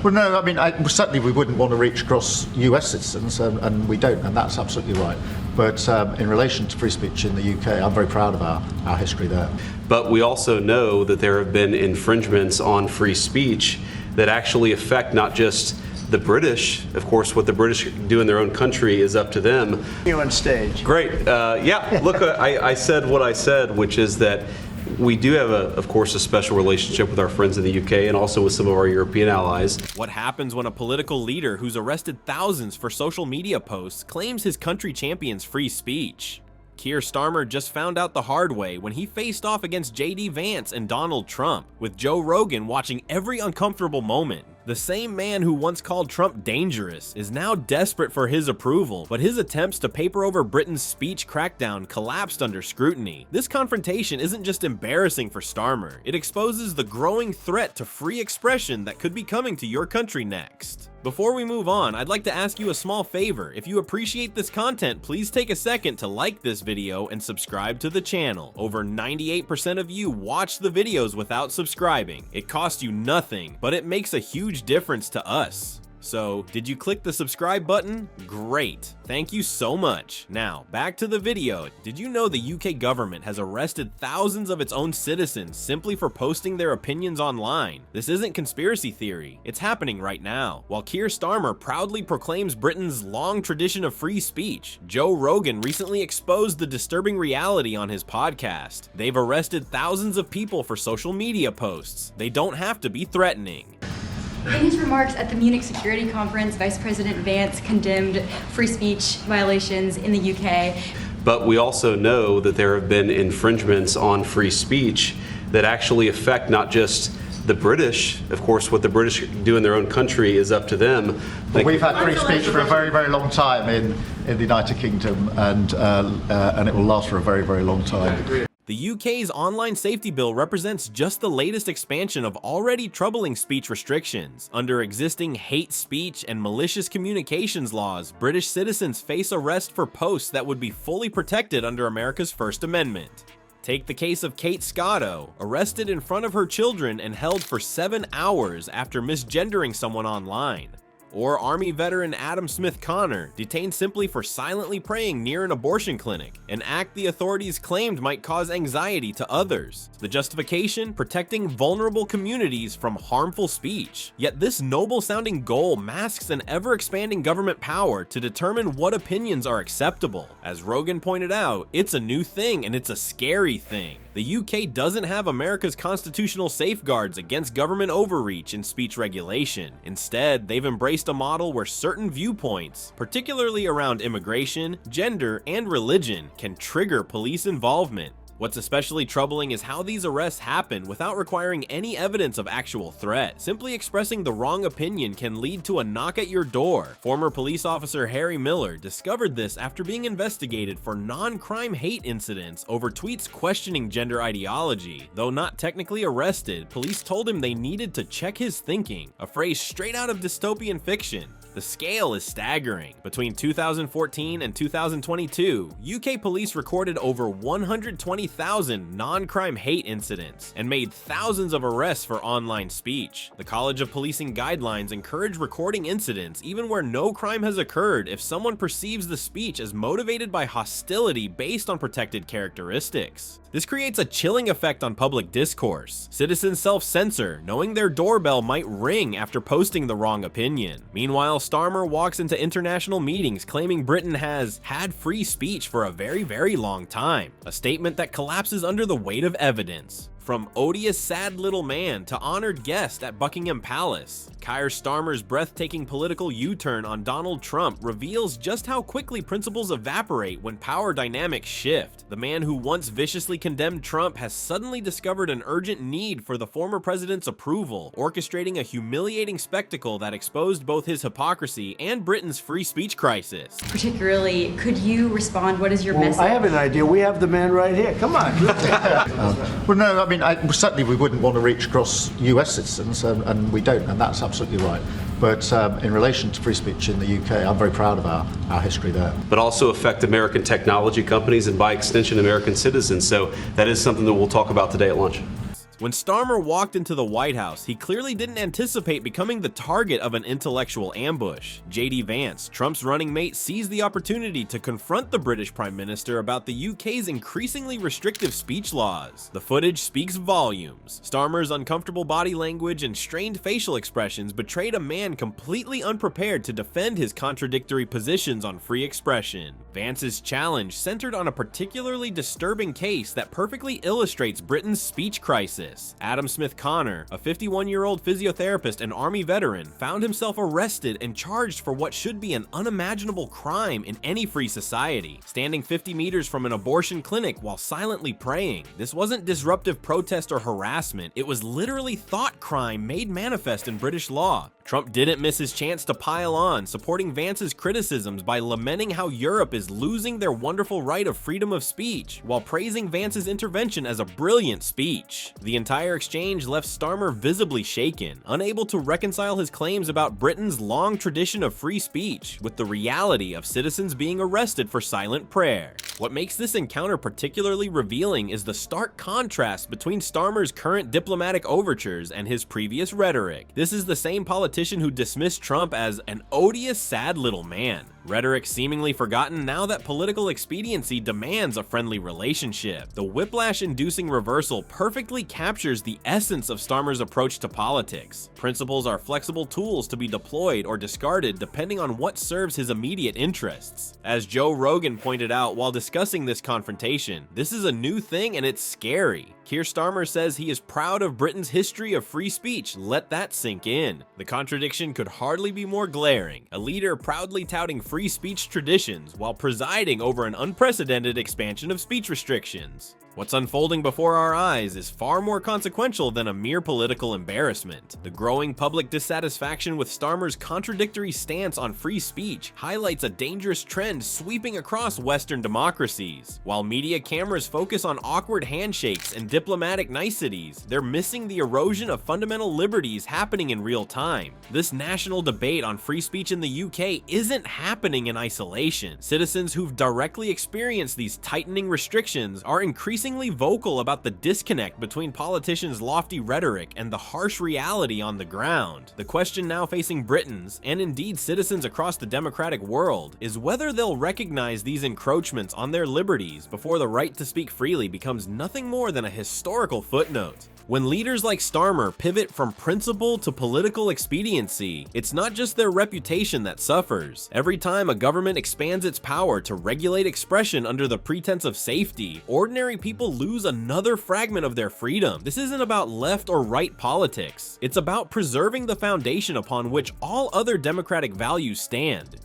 Well, no, I mean, certainly we wouldn't want to reach across US citizens, and we don't, and that's absolutely right. But in relation to free speech in the UK, I'm very proud of our history there. But we also know that there have been infringements on free speech that actually affect not just the British. Of course, what the British do in their own country is up to them. You on stage. Great. Yeah, look, I said what I said, which is that we do have, of course, a special relationship with our friends in the UK and also with some of our European allies. What happens when a political leader who's arrested thousands for social media posts claims his country champions free speech? Keir Starmer just found out the hard way when he faced off against Vance and Donald Trump, with Joe Rogan watching every uncomfortable moment. The same man who once called Trump dangerous is now desperate for his approval, but his attempts to paper over Britain's speech crackdown collapsed under scrutiny. This confrontation isn't just embarrassing for Starmer, it exposes the growing threat to free expression that could be coming to your country next. Before we move on, I'd like to ask you a small favor. If you appreciate this content, please take a second to like this video and subscribe to the channel. Over 98% of you watch the videos without subscribing. It costs you nothing, but it makes a huge difference to us. So, did you click the subscribe button? Great. Thank you so much. Now, back to the video. Did you know the UK government has arrested thousands of its own citizens simply for posting their opinions online? This isn't conspiracy theory. It's happening right now. While Keir Starmer proudly proclaims Britain's long tradition of free speech, Joe Rogan recently exposed the disturbing reality on his podcast. They've arrested thousands of people for social media posts. They don't have to be threatening. In his remarks at the Munich Security Conference, Vice President Vance condemned free speech violations in the UK. But we also know that there have been infringements on free speech that actually affect not just the British. Of course, what the British do in their own country is up to them. But we've had free speech for a very, very long time in the United Kingdom, and it will last for a very, very long time. The UK's online safety bill represents just the latest expansion of already troubling speech restrictions. Under existing hate speech and malicious communications laws, British citizens face arrest for posts that would be fully protected under America's First Amendment. Take the case of Kate Scotto, arrested in front of her children and held for 7 hours after misgendering someone online. Or Army veteran Adam Smith Connor, detained simply for silently praying near an abortion clinic, an act the authorities claimed might cause anxiety to others. The justification? Protecting vulnerable communities from harmful speech. Yet this noble-sounding goal masks an ever-expanding government power to determine what opinions are acceptable. As Rogan pointed out, it's a new thing and it's a scary thing. The UK doesn't have America's constitutional safeguards against government overreach in speech regulation. Instead, they've embraced a model where certain viewpoints, particularly around immigration, gender, and religion, can trigger police involvement. What's especially troubling is how these arrests happen without requiring any evidence of actual threat. Simply expressing the wrong opinion can lead to a knock at your door. Former police officer Harry Miller discovered this after being investigated for non-crime hate incidents over tweets questioning gender ideology. Though not technically arrested, police told him they needed to check his thinking, a phrase straight out of dystopian fiction. The scale is staggering. Between 2014 and 2022, UK police recorded over 120,000 non-crime hate incidents and made thousands of arrests for online speech. The College of Policing guidelines encourage recording incidents even where no crime has occurred if someone perceives the speech as motivated by hostility based on protected characteristics. This creates a chilling effect on public discourse. Citizens self-censor, knowing their doorbell might ring after posting the wrong opinion. Meanwhile, Starmer walks into international meetings claiming Britain has had free speech for a very, very long time, a statement that collapses under the weight of evidence. From odious sad little man to honored guest at Buckingham Palace, Keir Starmer's breathtaking political U-turn on Donald Trump reveals just how quickly principles evaporate when power dynamics shift. The man who once viciously condemned Trump has suddenly discovered an urgent need for the former president's approval, orchestrating a humiliating spectacle that exposed both his hypocrisy and Britain's free speech crisis. Particularly, could you respond? What is your message? I have an idea. We have the man right here. Come on. Well, no, I mean, certainly we wouldn't want to reach across US citizens, and we don't, and that's absolutely right. But in relation to free speech in the UK, I'm very proud of our history there. But also affect American technology companies and by extension American citizens. So that is something that we'll talk about today at lunch. When Starmer walked into the White House, he clearly didn't anticipate becoming the target of an intellectual ambush. JD Vance, Trump's running mate, seized the opportunity to confront the British Prime Minister about the UK's increasingly restrictive speech laws. The footage speaks volumes. Starmer's uncomfortable body language and strained facial expressions betrayed a man completely unprepared to defend his contradictory positions on free expression. Vance's challenge centered on a particularly disturbing case that perfectly illustrates Britain's speech crisis. Adam Smith Connor, a 51-year-old physiotherapist and Army veteran, found himself arrested and charged for what should be an unimaginable crime in any free society, standing 50 meters from an abortion clinic while silently praying. This wasn't disruptive protest or harassment, it was literally thought crime made manifest in British law. Trump didn't miss his chance to pile on, supporting Vance's criticisms by lamenting how Europe is losing their wonderful right of freedom of speech, while praising Vance's intervention as a brilliant speech. The entire exchange left Starmer visibly shaken, unable to reconcile his claims about Britain's long tradition of free speech with the reality of citizens being arrested for silent prayer. What makes this encounter particularly revealing is the stark contrast between Starmer's current diplomatic overtures and his previous rhetoric. This is the same politician who dismissed Trump as an odious, sad little man. Rhetoric seemingly forgotten now that political expediency demands a friendly relationship. The whiplash-inducing reversal perfectly captures the essence of Starmer's approach to politics. Principles are flexible tools to be deployed or discarded depending on what serves his immediate interests. As Joe Rogan pointed out while discussing this confrontation, this is a new thing and it's scary. Keir Starmer says he is proud of Britain's history of free speech. Let that sink in. The contradiction could hardly be more glaring. A leader proudly touting free speech traditions while presiding over an unprecedented expansion of speech restrictions. What's unfolding before our eyes is far more consequential than a mere political embarrassment. The growing public dissatisfaction with Starmer's contradictory stance on free speech highlights a dangerous trend sweeping across Western democracies. While media cameras focus on awkward handshakes and diplomatic niceties, they're missing the erosion of fundamental liberties happening in real time. This national debate on free speech in the UK isn't happening in isolation. Citizens who've directly experienced these tightening restrictions are increasingly vocal about the disconnect between politicians' lofty rhetoric and the harsh reality on the ground. The question now facing Britons, and indeed citizens across the democratic world, is whether they'll recognize these encroachments on their liberties before the right to speak freely becomes nothing more than a historical footnote. When leaders like Starmer pivot from principle to political expediency, it's not just their reputation that suffers. Every time a government expands its power to regulate expression under the pretense of safety, ordinary people lose another fragment of their freedom. This isn't about left or right politics. It's about preserving the foundation upon which all other democratic values stand.